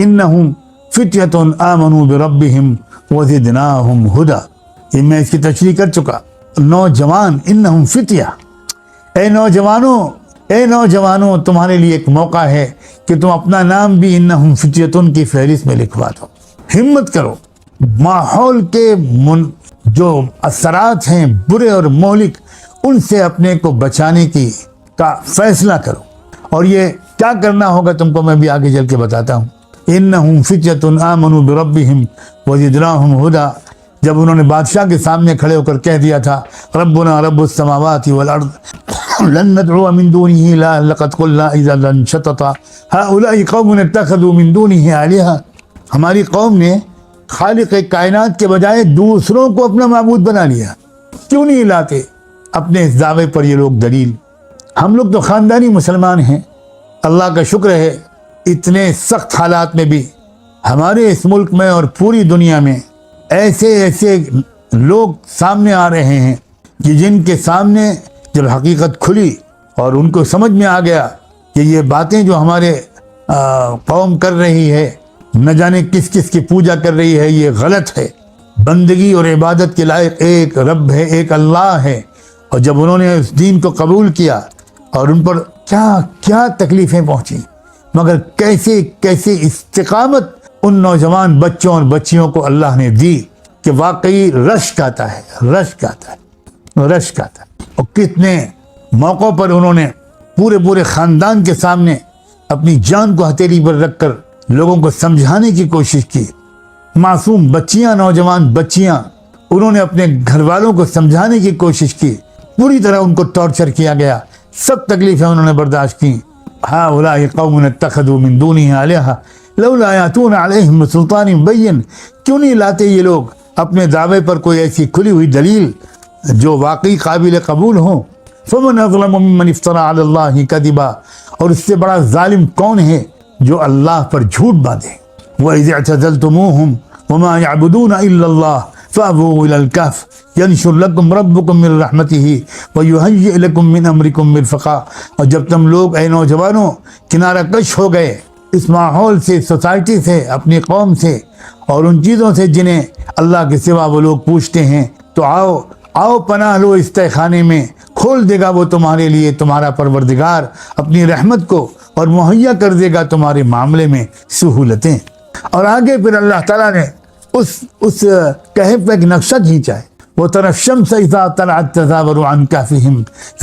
انہم فتیۃ آمنوا بربہم وزدناہم ھدی. یہ میں اس کی تشریح کر چکا. نوجوان، انہم فتیہ، اے نوجوانوں تمہارے لیے ایک موقع ہے کہ تم اپنا نام بھی انہم فتیۃ کی فہرست میں لکھوا دو. ہمت کرو، ماحول کے جو اثرات ہیں برے اور مہلک، ان سے اپنے کو بچانے کا فیصلہ کرو. اور یہ کیا کرنا ہوگا تم کو میں بھی آگے چل کے بتاتا ہوں. انہم فتیۃ آمنوا بربہم وزدناہم ھدی. جب انہوں نے بادشاہ کے سامنے کھڑے ہو کر کہہ دیا تھا ربنا رب السماوات والارض لن ندعو من دونه الا لقد قلنا اذا شططا هؤلاء قوم اتخذوا من دونه آلهة. ہماری قوم نے خالق کائنات کے بجائے دوسروں کو اپنا معبود بنا لیا. کیوں نہیں لاتے اپنے اس دعوے پر یہ لوگ دلیل؟ ہم لوگ تو خاندانی مسلمان ہیں. اللہ کا شکر ہے اتنے سخت حالات میں بھی ہمارے اس ملک میں اور پوری دنیا میں ایسے لوگ سامنے آ رہے ہیں کہ جن کے سامنے جب حقیقت کھلی اور ان کو سمجھ میں آ گیا کہ یہ باتیں جو ہمارے قوم کر رہی ہے، نہ جانے کس کس کی پوجا کر رہی ہے، یہ غلط ہے. بندگی اور عبادت کے لائق ایک رب ہے، ایک اللہ ہے. اور جب انہوں نے اس دین کو قبول کیا اور ان پر کیا تکلیفیں پہنچی، مگر کیسے استقامت ان نوجوان بچوں اور بچیوں کو اللہ نے دی کہ واقعی رشک آتا ہے. اور کتنے موقعوں پر انہوں نے پورے خاندان کے سامنے اپنی جان کو ہتھیلی پر رکھ کر لوگوں کو سمجھانے کی کوشش کی. معصوم بچیاں، نوجوان بچیاں، انہوں نے اپنے گھر والوں کو سمجھانے کی کوشش کی. پوری طرح ان کو ٹارچر کیا گیا، سب تکلیفیں انہوں نے برداشت کی. ہؤلاء قوم اتخذوا من دونه آلهة لولا یاتون علیہم بسلطان بین. کیوں نہیں لاتے یہ لوگ اپنے دعوے پر کوئی ایسی کھلی ہوئی دلیل جو واقعی قابل قبول ہو. فمن اظلم ممن افترى علی اللہ کذبا. اور اس سے بڑا ظالم کون ہے جو اللہ پر جھوٹ باندھے. وَإِذِ اعْتَزَلْتُمُوهُمْ وَمَا يَعْبُدُونَ إِلَّا اللَّهَ فَأْوُوا إِلَى الْكَهْفِ يَنشُرْ لَكُمْ رَبُّكُمْ مِنْ رَحْمَتِهِ وَيُهَيِّئْ لَكُمْ مِنْ أَمْرِكُمْ مِرْفَقًا. اور جب تم لوگ اے نوجوانوں کنارہ کش ہو گئے اس ماحول سے، سوسائٹی سے، اپنی قوم سے اور ان چیزوں سے جنہیں اللہ کے سوا وہ لوگ پوچھتے ہیں، تو آؤ پناہ لو اس تہہ خانے میں. کھول دے گا وہ تمہارے لیے تمہارا پروردگار اپنی رحمت کو اور مہیا کر دے گا تمہارے معاملے میں سہولتیں. اور آگے پھر اللہ تعالیٰ نے اس کہف پہ ایک نقشہ کھینچا ہے. وَتَرَى الشَّمْسَ إِذَا طَلَعَتْ تَزَاوَرُ عَنْ كَهْفِهِمْ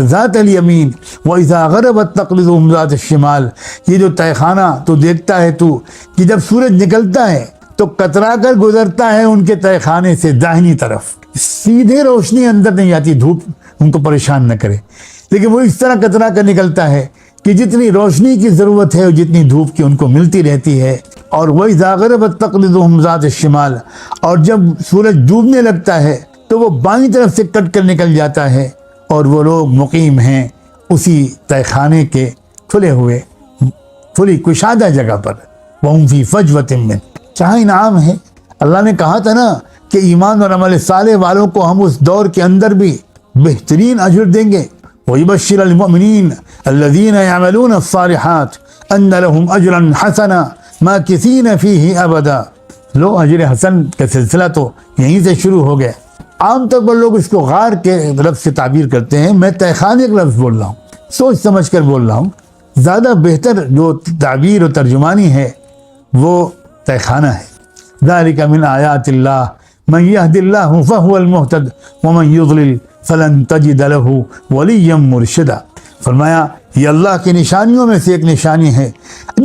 ذَاتَ الْيَمِينِ وَإِذَا غَرَبَتْ تَقْرِضُهُمْ ذَاتَ الشِّمَالِ. یہ جو تہہ خانہ تو دیکھتا ہے تو کہ جب سورج نکلتا ہے تو کترا کر گزرتا ہے ان کے تہہ خانے سے داہنی طرف. سیدھے روشنی اندر نہیں آتی، دھوپ ان کو پریشان نہ کرے، لیکن وہ اس طرح کترا کر نکلتا ہے کہ جتنی روشنی کی ضرورت ہے اور جتنی دھوپ کی ان کو ملتی رہتی ہے. اور وَإِذَا غَرَبَتْ تَقْرِضُهُمْ ذَاتَ الشِّمَالِ. اور جب سورج ڈوبنے لگتا ہے تو وہ بائیں طرف سے کٹ کر نکل جاتا ہے اور وہ لوگ مقیم ہیں اسی تہہ خانے کے کھلی کشادہ جگہ پر. وَهُمْ فِي فَجْوَةٍ مِّنْ. کیا انعام ہے. اللہ نے کہا تھا نا کہ ایمان اور عمل صالح والوں کو ہم اس دور کے اندر بھی بہترین اجر دیں گے. وَيُبَشِّرَ الْمُؤْمِنِينَ الَّذِينَ يَعْمَلُونَ الصَّالِحَاتِ أَنَّ لَهُمْ أَجْرًا حَسَنًا مَاكِثِينَ فِيهِ أَبَدًا. لو اجر حسن کا سلسلہ تو یہیں سے شروع ہو گیا. عام طور پر لوگ اس کو غار کے لفظ سے تعبیر کرتے ہیں. میں تہہ خانے کا لفظ بول رہا ہوں، سوچ سمجھ کر بول رہا ہوں. زیادہ بہتر جو تعبیر و ترجمانی ہے وہ تہہ خانہ ہے. ذَلِكَ مِنْ آیَاتِ اللَّهِ مَنْ يَهْدِ اللَّهُ فَهُوَ الْمُهْتَدِ وَمَنْ يُضْلِلْ فَلَنْ تَجِدَ لَهُ وَلِيًّا مُرْشِدًا. فرمایا یہ اللہ کی نشانیوں میں سے ایک نشانی ہے.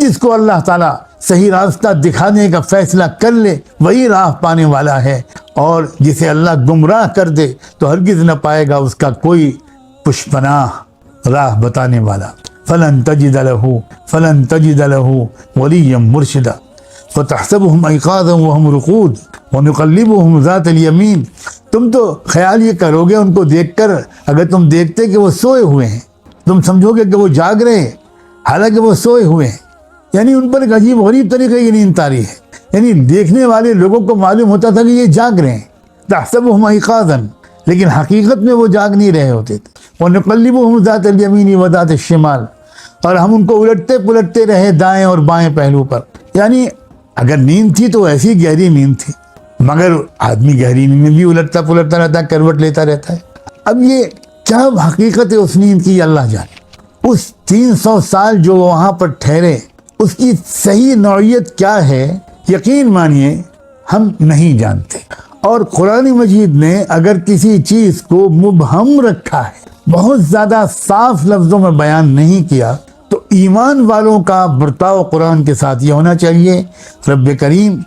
جس کو اللہ تعالیٰ صحیح راستہ دکھانے کا فیصلہ کر لے وہی راہ پانے والا ہے، اور جسے اللہ گمراہ کر دے تو ہرگز نہ پائے گا اس کا کوئی پشپناہ راہ بتانے والا. فلن تجد له وليا مرشدا فتحسبهم ايقاظا وهم رقود ونقلبهم ذات اليمين. تم تو خیال یہ کرو گے ان کو دیکھ کر، اگر تم دیکھتے کہ وہ سوئے ہوئے ہیں تم سمجھو گے کہ وہ جاگ رہے ہیں، حالانکہ وہ سوئے ہوئے ہیں. یعنی ان پر ایک عجیب غریب طریقے کی نیند طاری ہے. یعنی دیکھنے والے لوگوں کو معلوم ہوتا تھا کہ یہ جاگ رہے ہیں. تحسبهم ايقاظا، لیکن حقیقت میں وہ جاگ نہیں رہے ہوتے تھے. وَنُقَلِّبُهُمْ ذَاتَ الْيَمِينِ وَذَاتَ الشِّمَالِ. اور ہم ان کو الٹتے پلٹتے رہے دائیں اور بائیں پہلو پر. یعنی اگر نیند تھی تو ایسی گہری نیند تھی، مگر آدمی گہری نیند میں بھی الٹتا پلٹتا رہتا ہے، کروٹ لیتا رہتا ہے۔ اب یہ کیا حقیقت ہے اس نیند کی، اللہ جانے۔ اس 300 سال جو وہاں پر ٹھہرے اس کی صحیح نوعیت کیا ہے، یقین مانیے ہم نہیں جانتے۔ اور قرآن مجید نے اگر کسی چیز کو مبہم رکھا ہے، بہت زیادہ صاف لفظوں میں بیان نہیں کیا، تو ایمان والوں کا برتاؤ قرآن کے ساتھ یہ ہونا چاہیے، رب کریم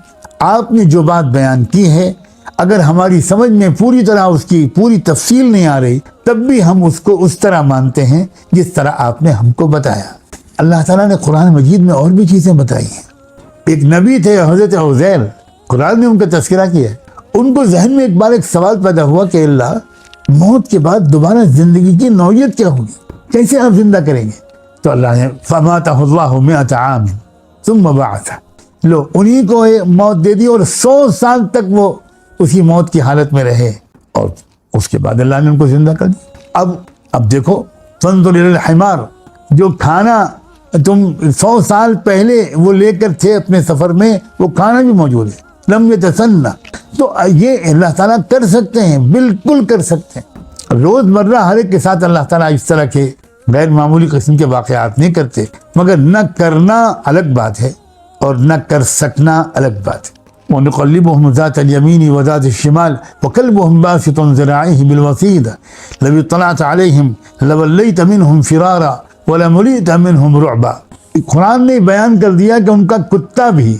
آپ نے جو بات بیان کی ہے اگر ہماری سمجھ میں پوری طرح اس کی پوری تفصیل نہیں آ رہی، تب بھی ہم اس کو اس طرح مانتے ہیں جس طرح آپ نے ہم کو بتایا۔ اللہ تعالیٰ نے قرآن مجید میں اور بھی چیزیں بتائی ہیں۔ ایک نبی تھے حضرت عزیر، قرآن نے ان کا تذکرہ کیا ہے۔ ان کو ذہن میں ایک بار ایک سوال پیدا ہوا کہ اللہ، موت کے بعد دوبارہ زندگی کی نوعیت کیا ہوگی، کیسے آپ زندہ کریں گے؟ تو اللہ نے فَمَاتَهُ اللَّهُ مِئَةَ عَامٍ ثُمَّ بَعَثَهُ، لو انہی کو موت دے دی اور 100 سال تک وہ اسی موت کی حالت میں رہے، اور اس کے بعد اللہ نے ان کو زندہ کر دیا۔ اب دیکھو، فَانظُرْ إِلَى الْحِمَارِ، جو کھانا تم 100 سال پہلے وہ لے کر تھے اپنے سفر میں، وہ کھانا بھی موجود ہے، لم يتسنى۔ تو یہ اللہ تعالیٰ کر سکتے ہیں، بالکل کر سکتے ہیں۔ روز مرہ ہر ایک کے ساتھ اللہ تعالیٰ اس طرح کے غیر معمولی قسم کے واقعات نہیں کرتے، مگر نہ کرنا الگ بات ہے اور نہ کر سکنا الگ بات ہے۔ وَنُقَلِّبُهُمْ ذَاتَ الْيَمِينِ وَذَاتَ الشِّمَالِ وَكَلْبُهُمْ بَاسِطٌ ذِرَاعَيْهِ بِالْوَصِيدِ لَوِ اطَّلَعْتَ عَلَيْهِمْ لَوَلَّيْتَ مِنْهُمْ فِرَارًا وَلَمُلِئْتَ مِنْهُمْ رُعْبًا۔ قرآن نے بیان کر دیا کہ ان کا کتا بھی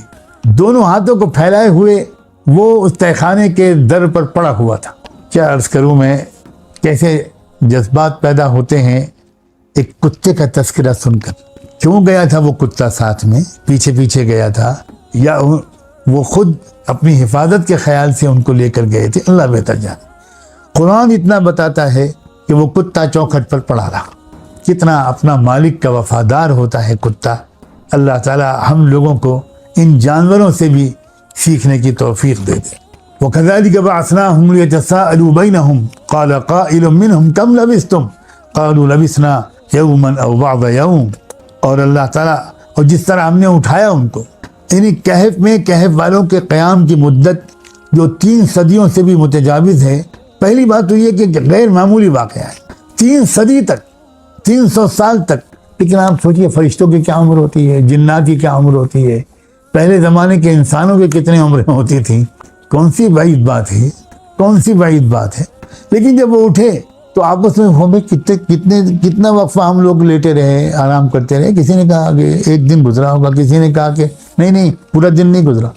دونوں ہاتھوں کو پھیلائے ہوئے وہ اس تہخانے کے در پر پڑا ہوا تھا۔ کیا عرض کروں میں کیسے جذبات پیدا ہوتے ہیں ایک کتے کا تذکرہ سن کر۔ کیوں گیا تھا وہ کتا ساتھ میں، پیچھے پیچھے گیا تھا، یا وہ خود اپنی حفاظت کے خیال سے ان کو لے کر گئے تھے، اللہ بہتر جانے۔ قرآن اتنا بتاتا ہے کہ وہ کتا چوکھٹ پر پڑا رہا۔ کتنا اپنا مالک کا وفادار ہوتا ہے کتا۔ اللہ تعالی ہم لوگوں کو ان جانوروں سے بھی سیکھنے کی توفیق دے دے۔ وَكَذَلِكَ بَعَثْنَاهُمْ لِيَتَسَاءَلُوا بَيْنَهُمْ قَالَ قَائِلٌ مِّنْهُمْ كَمْ لَبِثْتُمْ قَالُوا لَبِثْنَا يَوْمًا أَوْ بَعْضَ يَوْمٍ۔ اور اللہ تعالیٰ، اور جس طرح ہم نے اٹھایا ان کو، یعنی کہف میں کہف والوں کے قیام کی مدت جو 3 صدیوں سے بھی متجاوز ہے۔ پہلی بات تو یہ کہ غیر معمولی واقعہ ہے، 3 صدی تک، 300 سال تک۔ لیکن آپ سوچئے فرشتوں کی کیا عمر ہوتی ہے، جنات کی کیا عمر ہوتی ہے، پہلے زمانے کے انسانوں کی کتنی عمریں ہوتی تھیں۔ کون سی بعید بات ہے، کون سی بعید بات ہے۔ لیکن جب وہ اٹھے تو آپس میں ہمیں کتنا وقفہ ہم لوگ لیٹے رہے، آرام کرتے رہے۔ کسی نے کہا کہ 1 دن گزرا ہوگا، کسی نے کہا کہ نہیں پورا دن نہیں گزرا۔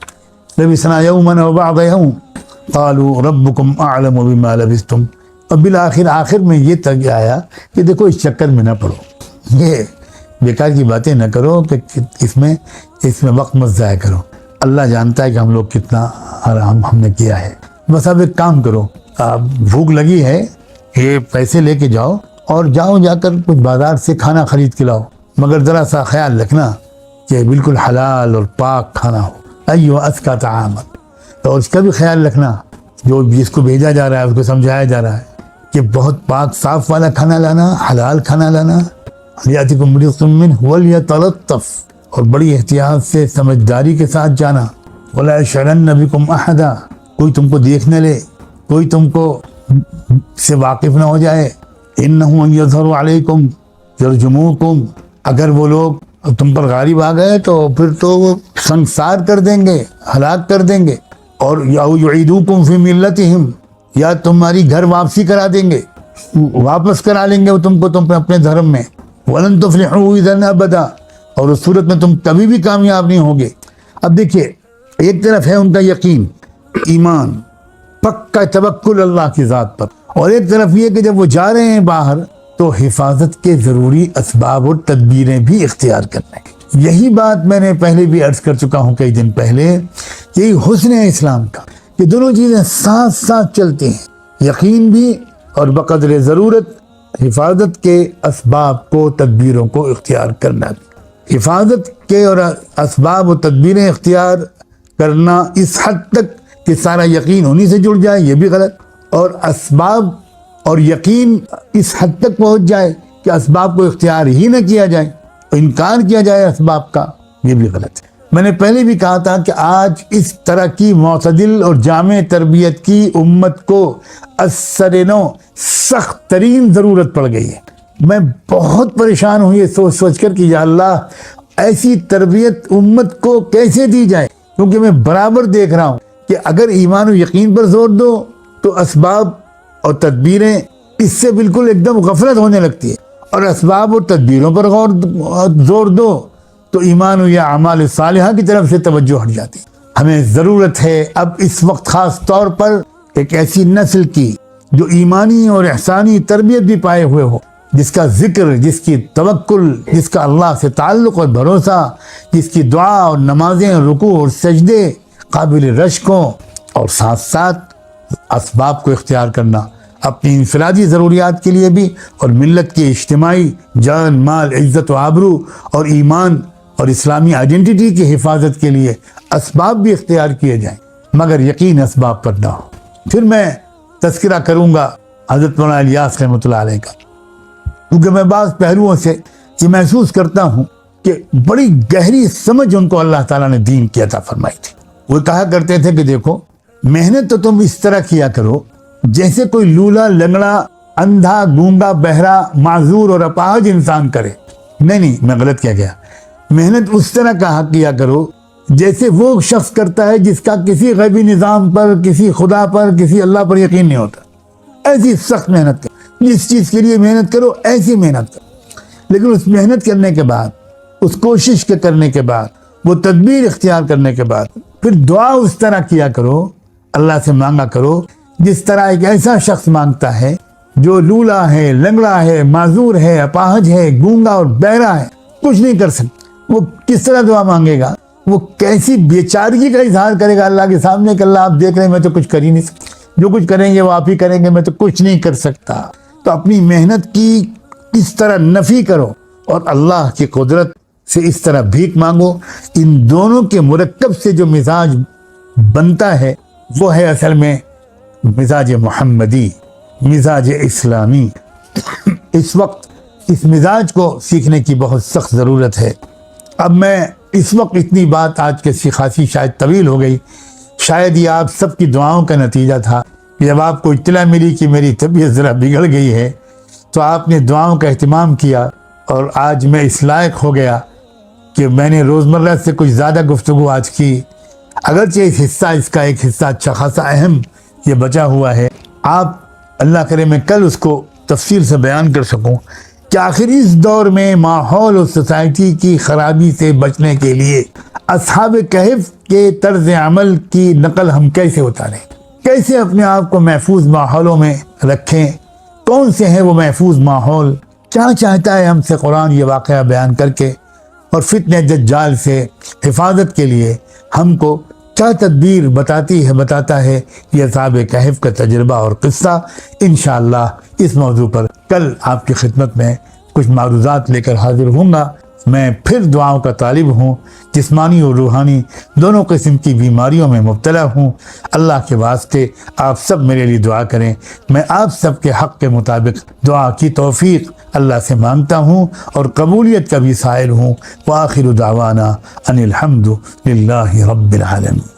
لبثنا یوما او بعض یوم قالوا ربکم اعلم بما لبثتم۔ اور بالآخر میں یہ تک آیا کہ دیکھو اس چکر میں نہ پڑو، یہ بیکار کی باتیں نہ کرو کہ اس میں وقت مت ضائع کرو۔ اللہ جانتا ہے کہ ہم لوگ کتنا آرام ہم نے کیا ہے۔ بس اب ایک کام کرو، بھوک لگی ہے، یہ پیسے لے کے جاؤ اور جا کر کچھ بازار سے کھانا خرید کے لاؤ، مگر ذرا سا خیال رکھنا کہ بالکل حلال اور پاک کھانا ہو۔ ایوہ ازکا طعاما، تو اس کا بھی خیال رکھنا، جو جس کو بھیجا جا رہا ہے اس کو سمجھایا جا رہا ہے کہ بہت پاک صاف والا کھانا لانا، حلال کھانا لانا۔ یاتکم رزق منہ ولیتلطف، اور بڑی احتیاط سے سمجھداری کے ساتھ جانا۔ ولا یشعرن بکم احدا، کوئی تم کو دیکھ نہ لے، کوئی تم کو سے واقف نہ ہو جائے۔ انہم ان یظہروا علیکم یرجموکم، اگر وہ لوگ تم پر غالب آ گئے تو پھر تو وہ سنسار کر دیں گے، ہلاک کر دیں گے۔ اور یا یعیدوکم فی ملتہم، یا تمہاری گھر واپسی کرا دیں گے، واپس کرا لیں گے وہ تم کو اپنے دھرم میں۔ ولن تفلحوا اذا ابدا، اور اس صورت میں تم کبھی بھی کامیاب نہیں ہوگے۔ اب دیکھیے، ایک طرف ہے ان کا یقین، ایمان، پکا توکل اللہ کی ذات پر، اور ایک طرف یہ کہ جب وہ جا رہے ہیں باہر تو حفاظت کے ضروری اسباب اور تدبیریں بھی اختیار کرنے کی۔ یہی بات میں نے پہلے بھی عرض کر چکا ہوں کئی دن پہلے، یہی حسن ہے اسلام کا کہ دونوں چیزیں ساتھ ساتھ چلتی ہیں، یقین بھی اور بقدر ضرورت حفاظت کے اسباب کو، تدبیروں کو اختیار کرنا بھی۔ حفاظت کے اور اسباب و تدبیریں اختیار کرنا اس حد تک کہ سارا یقین انہی سے جڑ جائے، یہ بھی غلط، اور اسباب اور یقین اس حد تک پہنچ جائے کہ اسباب کو اختیار ہی نہ کیا جائے، انکار کیا جائے اسباب کا، یہ بھی غلط ہے۔ میں نے پہلے بھی کہا تھا کہ آج اس طرح کی معتدل اور جامع تربیت کی امت کو اثر نو سخت ترین ضرورت پڑ گئی ہے۔ میں بہت پریشان ہوں یہ سوچ سوچ کر کہ یا اللہ ایسی تربیت امت کو کیسے دی جائے، کیونکہ میں برابر دیکھ رہا ہوں کہ اگر ایمان و یقین پر زور دو تو اسباب اور تدبیریں اس سے بالکل ایک دم غفلت ہونے لگتی ہے، اور اسباب اور تدبیروں پر زور دو تو ایمان و یا اعمال صالحہ کی طرف سے توجہ ہٹ جاتی ہے۔ ہمیں ضرورت ہے اب اس وقت خاص طور پر ایک ایسی نسل کی جو ایمانی اور احسانی تربیت بھی پائے ہوئے ہو، جس کا ذکر، جس کی توکل، جس کا اللہ سے تعلق اور بھروسہ، جس کی دعا اور نمازیں، رکوع اور سجدے قابل رشک ہوں، اور ساتھ ساتھ اسباب کو اختیار کرنا اپنی انفرادی ضروریات کے لیے بھی اور ملت کی اجتماعی جان، مال، عزت و آبرو اور ایمان اور اسلامی آئیڈینٹی کی حفاظت کے لیے اسباب بھی اختیار کیے جائیں، مگر یقین اسباب پر نہ ہو۔ پھر میں تذکرہ کروں گا حضرت مولانا الیاس رحمۃ اللہ علیہ کا، کیونکہ میں بعض پہلوؤں سے یہ محسوس کرتا ہوں کہ بڑی گہری سمجھ ان کو اللہ تعالیٰ نے دین کی عطا فرمائی تھی۔ وہ کہا کرتے تھے کہ دیکھو، محنت تو تم اس طرح کیا کرو جیسے کوئی لولا، لنگڑا، اندھا، گونگا، بہرا، معذور اور اپاہج انسان کرے۔ نہیں، میں غلط کیا گیا۔ محنت اس طرح کیا کرو جیسے وہ شخص کرتا ہے جس کا کسی غیبی نظام پر، کسی خدا پر، کسی اللہ پر یقین نہیں ہوتا۔ ایسی سخت محنت کرو، جس چیز کے لیے محنت کرو ایسی محنت کرو، لیکن اس محنت کرنے کے بعد، اس کوشش کے کرنے کے بعد، وہ تدبیر اختیار کرنے کے بعد پھر دعا اس طرح کیا کرو، اللہ سے مانگا کرو جس طرح ایک ایسا شخص مانگتا ہے جو لولا ہے، لنگڑا ہے، معذور ہے، اپاہج ہے، گونگا اور بہرا ہے، کچھ نہیں کر سکتا۔ وہ کس طرح دعا مانگے گا؟ وہ کیسی بیچارگی کا اظہار کرے گا اللہ کے سامنے کہ اللہ آپ دیکھ رہے ہیں میں تو کچھ کر ہی نہیں سکتا، جو کچھ کریں گے وہ آپ ہی کریں گے، میں تو کچھ نہیں کر سکتا۔ تو اپنی محنت کی اس طرح نفی کرو اور اللہ کی قدرت سے اس طرح بھیک مانگو۔ ان دونوں کے مرکب سے جو مزاج بنتا ہے وہ ہے اصل میں مزاج محمدی، مزاج اسلامی۔ اس وقت اس مزاج کو سیکھنے کی بہت سخت ضرورت ہے۔ اب میں اس وقت اتنی بات آج کے خاصی شاید طویل ہو گئی، شاید یہ آپ سب کی دعاؤں کا نتیجہ تھا کہ جب آپ کو اطلاع ملی کہ میری طبیعت ذرا بگڑ گئی ہے تو آپ نے دعاؤں کا اہتمام کیا، اور آج میں اس لائق ہو گیا کہ میں نے روزمرہ سے کچھ زیادہ گفتگو آج کی، اگرچہ اس کا ایک حصہ اچھا خاصا اہم یہ بچا ہوا ہے۔ آپ اللہ کرے میں کل اس کو تفصیل سے بیان کر سکوں کہ آخر اس دور میں ماحول اور سوسائٹی کی خرابی سے بچنے کے لیے اصحاب کہف کے طرز عمل کی نقل ہم کیسے اتاریں، کیسے اپنے آپ کو محفوظ ماحولوں میں رکھیں، کون سے ہیں وہ محفوظ ماحول، کیا چاہتا ہے ہم سے قرآن یہ واقعہ بیان کر کے، اور فتنہ دجال سے حفاظت کے لیے ہم کو کیا تدبیر بتاتا ہے یہ اصحاب کہف کا تجربہ اور قصہ۔ انشاءاللہ اس موضوع پر کل آپ کی خدمت میں کچھ معروضات لے کر حاضر ہوں گا۔ میں پھر دعاؤں کا طالب ہوں، جسمانی اور روحانی دونوں قسم کی بیماریوں میں مبتلا ہوں۔ اللہ کے واسطے آپ سب میرے لیے دعا کریں، میں آپ سب کے حق کے مطابق دعا کی توفیق اللہ سے مانگتا ہوں اور قبولیت کا بھی سائل ہوں۔ وآخر دعوانا ان الحمد للہ رب العالمین۔